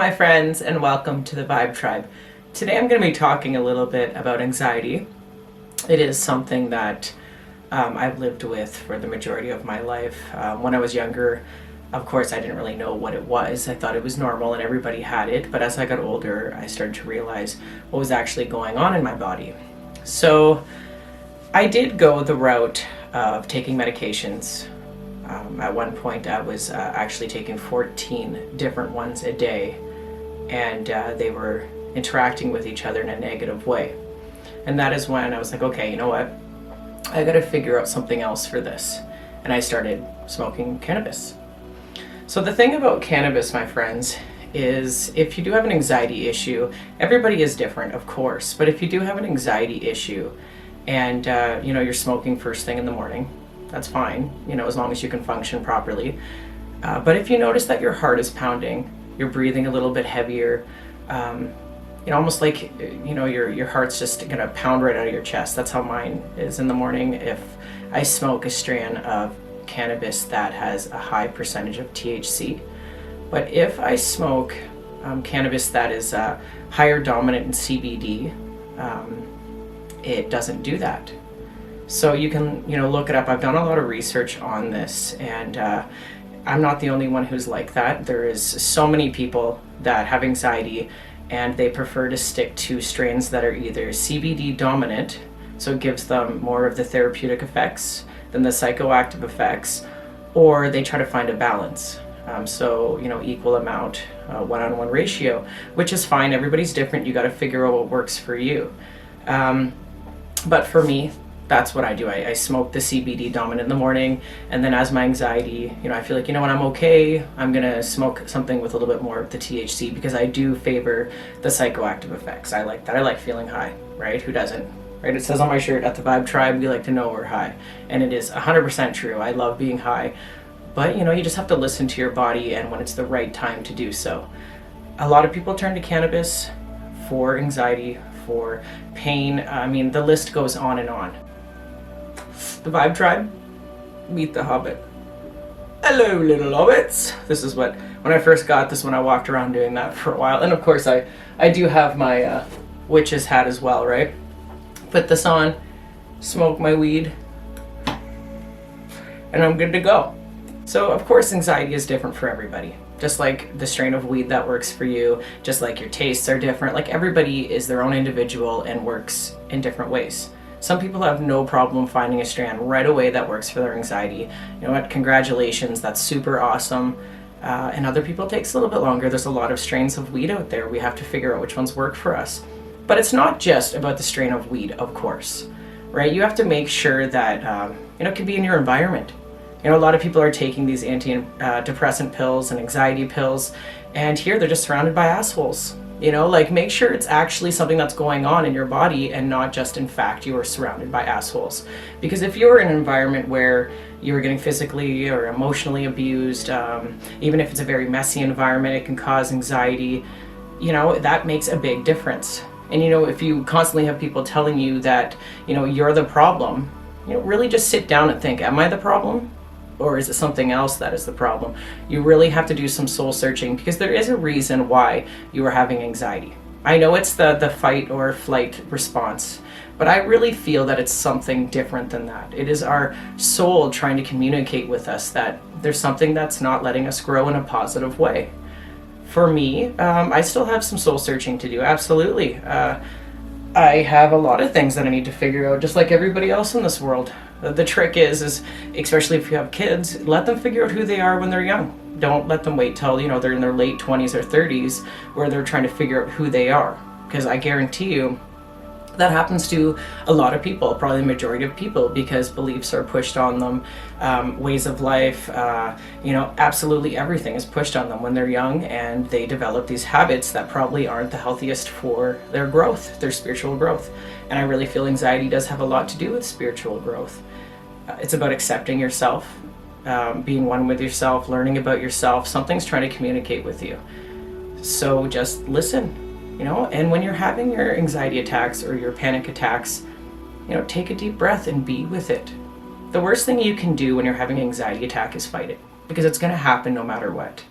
my friends, and welcome to the Vibe Tribe. Today I'm going to be talking a little bit about anxiety. It is something that I've lived with for the majority of my life. When I was younger, of course, I didn't really know what it was. I thought it was normal and everybody had it, but as I got older, I started to realize what was actually going on in my body. So I did go the route of taking medications. At one point, I was actually taking 14 different ones a day, and they were interacting with each other in a negative way. And that is when I was like, okay, you know what? I got to figure out something else for this. And I started smoking cannabis. So the thing about cannabis, my friends, is if you do have an anxiety issue, everybody is different, of course, but if you do have an anxiety issue and you're smoking first thing in the morning, that's fine, as long as you can function properly. But if you notice that your heart is pounding, you're breathing a little bit heavier, almost like, your heart's just gonna pound right out of your chest. That's how mine is in the morning if I smoke a strand of cannabis that has a high percentage of THC. But if I smoke cannabis that is higher dominant in CBD, it doesn't do that. So you can, look it up. I've done a lot of research on this, and I'm not the only one who's like that. There is so many people that have anxiety, and they prefer to stick to strains that are either CBD dominant, so it gives them more of the therapeutic effects than the psychoactive effects, or they try to find a balance. Equal amount, one-on-one ratio, which is fine. Everybody's different. You got to figure out what works for you. But for me, that's what I do. I smoke the CBD dominant in the morning, and then as my anxiety, I feel like, when I'm okay, I'm gonna smoke something with a little bit more of the THC, because I do favor the psychoactive effects. I like that. I like feeling high, right? Who doesn't? Right? It says on my shirt, at the Vibe Tribe, we like to know we're high. And it is 100% true. I love being high. But, you just have to listen to your body and when it's the right time to do so. A lot of people turn to cannabis for anxiety, for pain. The list goes on and on. The Vibe Tribe, meet the Hobbit. Hello, little hobbits. This is when I first got this, when I walked around doing that for a while. And of course, I do have my witch's hat as well, right? Put this on, smoke my weed, and I'm good to go. So, of course, anxiety is different for everybody. Just like the strain of weed that works for you, just like your tastes are different. Like, everybody is their own individual and works in different ways. Some people have no problem finding a strand right away that works for their anxiety. You know what? Congratulations, that's super awesome. And other people, it takes a little bit longer. There's a lot of strains of weed out there. We have to figure out which ones work for us. But it's not just about the strain of weed, of course, right? You have to make sure that, it can be in your environment. A lot of people are taking these antidepressant pills and anxiety pills, and here they're just surrounded by assholes. Make sure it's actually something that's going on in your body and not just, in fact, you are surrounded by assholes. Because if you're in an environment where you're getting physically or emotionally abused, even if it's a very messy environment, it can cause anxiety, that makes a big difference. And, if you constantly have people telling you that, you're the problem, really just sit down and think, am I the problem? Or is it something else that is the problem? You really have to do some soul searching, because there is a reason why you are having anxiety. I know it's the fight or flight response, but I really feel that it's something different than that. It is our soul trying to communicate with us that there's something that's not letting us grow in a positive way. For me, I still have some soul searching to do, absolutely. I have a lot of things that I need to figure out, just like everybody else in this world. The trick is especially if you have kids, let them figure out who they are when they're young. Don't let them wait till, they're in their late 20s or 30s where they're trying to figure out who they are. Because I guarantee you, that happens to a lot of people, probably the majority of people, because beliefs are pushed on them, ways of life, absolutely everything is pushed on them when they're young, and they develop these habits that probably aren't the healthiest for their growth, their spiritual growth. And I really feel anxiety does have a lot to do with spiritual growth. It's about accepting yourself, being one with yourself, learning about yourself. Something's trying to communicate with you. So just listen. And when you're having your anxiety attacks or your panic attacks, take a deep breath and be with it. The worst thing you can do when you're having an anxiety attack is fight it, because it's going to happen no matter what.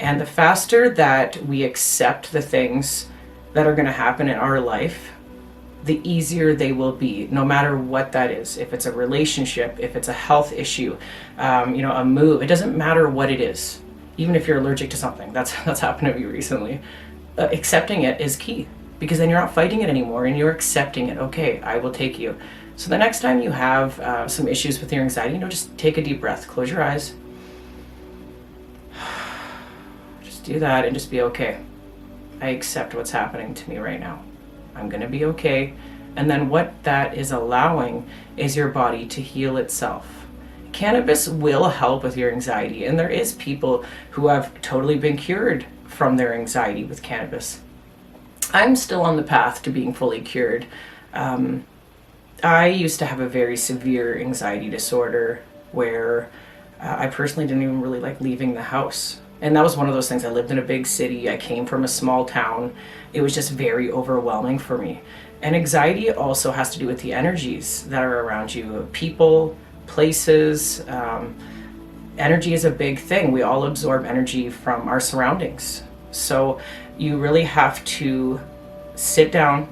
And the faster that we accept the things that are going to happen in our life, the easier they will be, no matter what that is. If it's a relationship, if it's a health issue, a move, it doesn't matter what it is. Even if you're allergic to something, that's happened to me recently. Accepting it is key, because then you're not fighting it anymore and you're accepting it. Okay, I will take you. So the next time you have some issues with your anxiety, just take a deep breath, close your eyes, just do that and just be okay. I accept what's happening to me right now. I'm gonna be okay. And then what that is allowing is your body to heal itself. Cannabis will help with your anxiety, and there is people who have totally been cured from their anxiety with cannabis. I'm still on the path to being fully cured. I used to have a very severe anxiety disorder where I personally didn't even really like leaving the house. And that was one of those things. I lived in a big city. I came from a small town. It was just very overwhelming for me. And anxiety also has to do with the energies that are around you. People, places. Energy is a big thing. We all absorb energy from our surroundings. So you really have to sit down,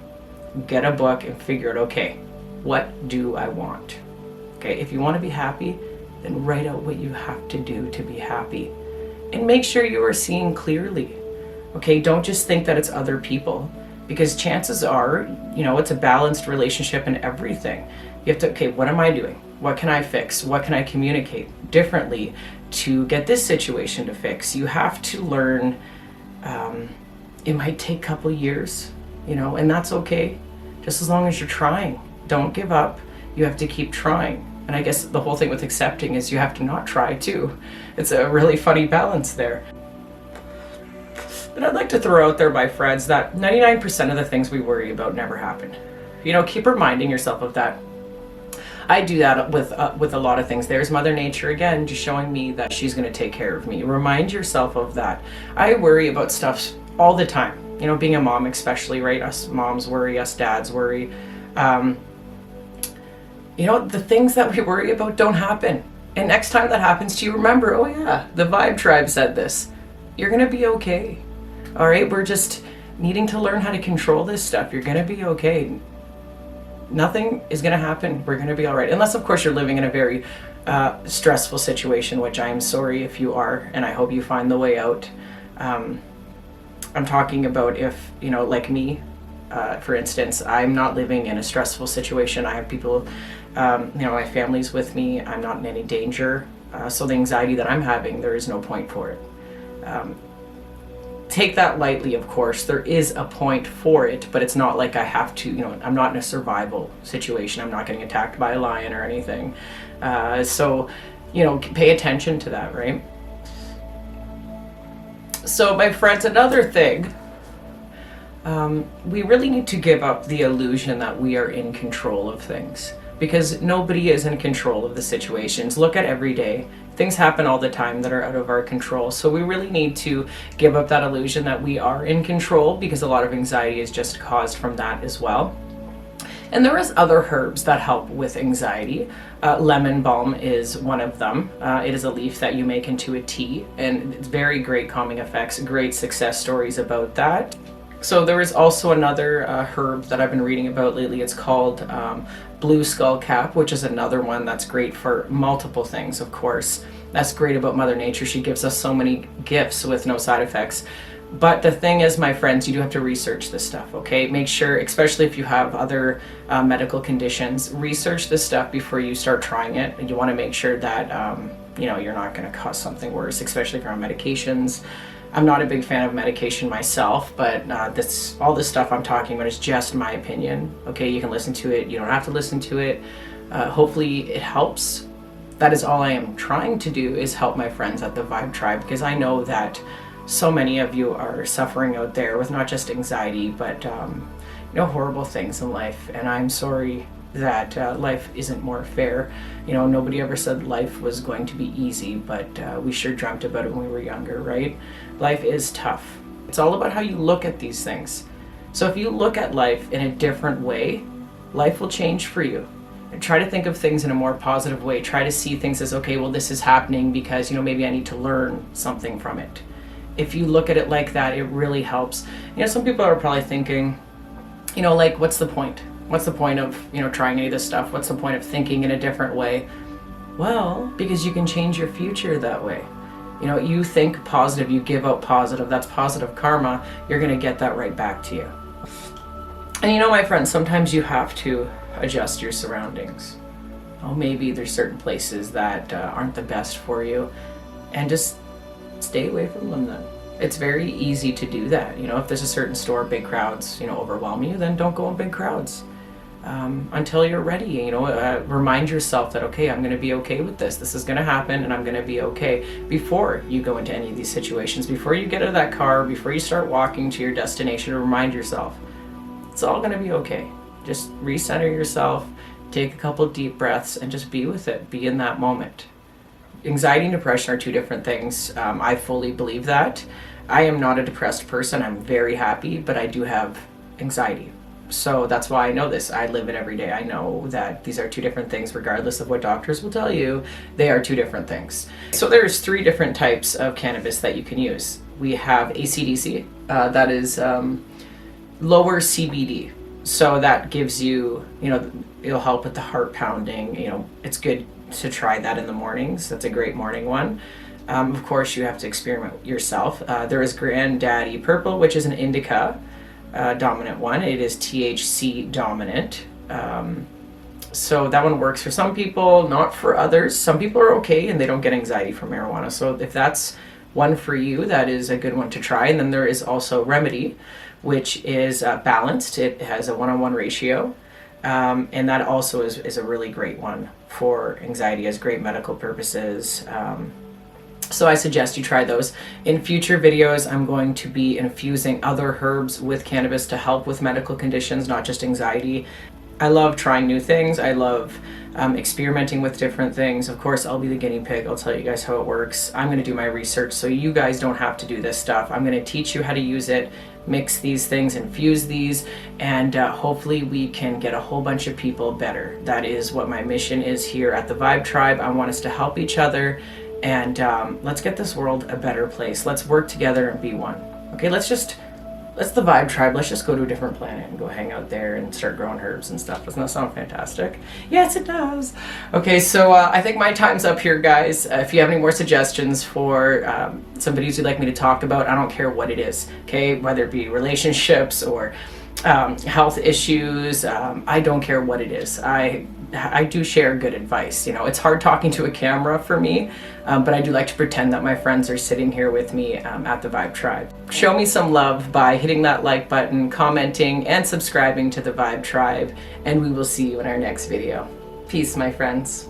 get a book, and figure out, okay, what do I want? Okay, if you want to be happy, then write out what you have to do to be happy. And make sure you are seeing clearly. Okay, don't just think that it's other people, because chances are, it's a balanced relationship in everything. You have to, okay, what am I doing? What can I fix? What can I communicate differently to get this situation to fix? You have to learn. It might take a couple years, and that's okay. Just as long as you're trying. Don't give up. You have to keep trying. And I guess the whole thing with accepting is you have to not try too. It's a really funny balance there. But I'd like to throw out there, my friends, that 99% of the things we worry about never happen. Keep reminding yourself of that. I do that with a lot of things. There's Mother Nature again, just showing me that she's going to take care of me. Remind yourself of that. I worry about stuff all the time. Being a mom especially, right? Us moms worry, us dads worry. The things that we worry about don't happen. And next time that happens to you, remember, oh yeah, the Vibe Tribe said this. You're going to be okay. All right? We're just needing to learn how to control this stuff. You're going to be okay. Nothing is going to happen. We're going to be all right. Unless, of course, you're living in a very stressful situation, which I am sorry if you are, and I hope you find the way out. I'm talking about if, like me, for instance, I'm not living in a stressful situation. I have people, my family's with me. I'm not in any danger. So the anxiety that I'm having, there is no point for it. Take that lightly, of course. There is a point for it, but it's not like I have to, I'm not in a survival situation. I'm not getting attacked by a lion or anything. So pay attention to that, right? So, my friends, another thing, we really need to give up the illusion that we are in control of things, because nobody is in control of the situations. Look at every day. Things happen all the time that are out of our control. So we really need to give up that illusion that we are in control, because a lot of anxiety is just caused from that as well. And there is other herbs that help with anxiety. Lemon balm is one of them. It is a leaf that you make into a tea, and it's very great calming effects, great success stories about that. So there is also another herb that I've been reading about lately. It's called blue skullcap, which is another one that's great for multiple things, of course. That's great about Mother Nature. She gives us so many gifts with no side effects. But the thing is, my friends, you do have to research this stuff, okay? Make sure, especially if you have other medical conditions, research this stuff before you start trying it. And you want to make sure that, you're not going to cause something worse, especially if you're on medications. I'm not a big fan of medication myself, but all this stuff I'm talking about is just my opinion, okay? You can listen to it. You don't have to listen to it. Hopefully it helps. That is all I am trying to do, is help my friends at the Vibe Tribe, because I know that so many of you are suffering out there with not just anxiety, but horrible things in life. And I'm sorry that life isn't more fair. Nobody ever said life was going to be easy, but we sure dreamt about it when we were younger, right? Life is tough. It's all about how you look at these things. So if you look at life in a different way, life will change for you. And try to think of things in a more positive way. Try to see things as, okay, well, this is happening because, maybe I need to learn something from it. if you look at it like that, it really helps. Some people are probably thinking, like, what's the point? What's the point of, trying any of this stuff? What's the point of thinking in a different way? Well, because you can change your future that way. You think positive, you give out positive, that's positive karma, you're going to get that right back to you. And my friends, sometimes you have to adjust your surroundings. Maybe there's certain places that aren't the best for you, and just stay away from them then. It's very easy to do that. If there's a certain store, big crowds, overwhelm you, then don't go in big crowds. Until you're ready, remind yourself that, okay, I'm going to be okay with this. This is going to happen and I'm going to be okay before you go into any of these situations. Before you get out of that car, before you start walking to your destination, remind yourself, it's all going to be okay. Just recenter yourself, take a couple deep breaths, and just be with it. Be in that moment. Anxiety and depression are two different things. I fully believe that. I am not a depressed person. I'm very happy, but I do have anxiety. So that's why I know this. I live it every day. I know that these are two different things, regardless of what doctors will tell you. They are two different things. So there's 3 different types of cannabis that you can use. We have ACDC, that is lower CBD. So that gives you, it'll help with the heart pounding. It's good to try that in the mornings. That's a great morning one. Of course, you have to experiment yourself. There is Granddaddy Purple, which is an indica dominant one. It is THC dominant. So that one works for some people, not for others. Some people are okay and they don't get anxiety from marijuana. So if that's one for you, that is a good one to try. And then there is also Remedy, which is balanced. It has a 1-on-1 ratio. And that also is a really great one for anxiety, has great medical purposes. So I suggest you try those. In future videos, I'm going to be infusing other herbs with cannabis to help with medical conditions, not just anxiety. I love trying new things. I love experimenting with different things. Of course, I'll be the guinea pig. I'll tell you guys how it works. I'm going to do my research so you guys don't have to do this stuff. I'm going to teach you how to use it, mix these things, infuse these, and hopefully we can get a whole bunch of people better. That is what my mission is here at the Vibe Tribe. I want us to help each other, and let's get this world a better place. Let's work together and be one. Okay, let's the Vibe Tribe. Let's just go to a different planet and go hang out there and start growing herbs and stuff. Doesn't that sound fantastic? Yes, it does. Okay, so I think my time's up here, guys. If you have any more suggestions for some videos you'd like me to talk about, I don't care what it is, okay? Whether it be relationships or health issues, I don't care what it is. I do share good advice. It's hard talking to a camera for me, but I do like to pretend that my friends are sitting here with me at the Vibe Tribe. Show me some love by hitting that like button, commenting, and subscribing to the Vibe Tribe, and we will see you in our next video. Peace, my friends.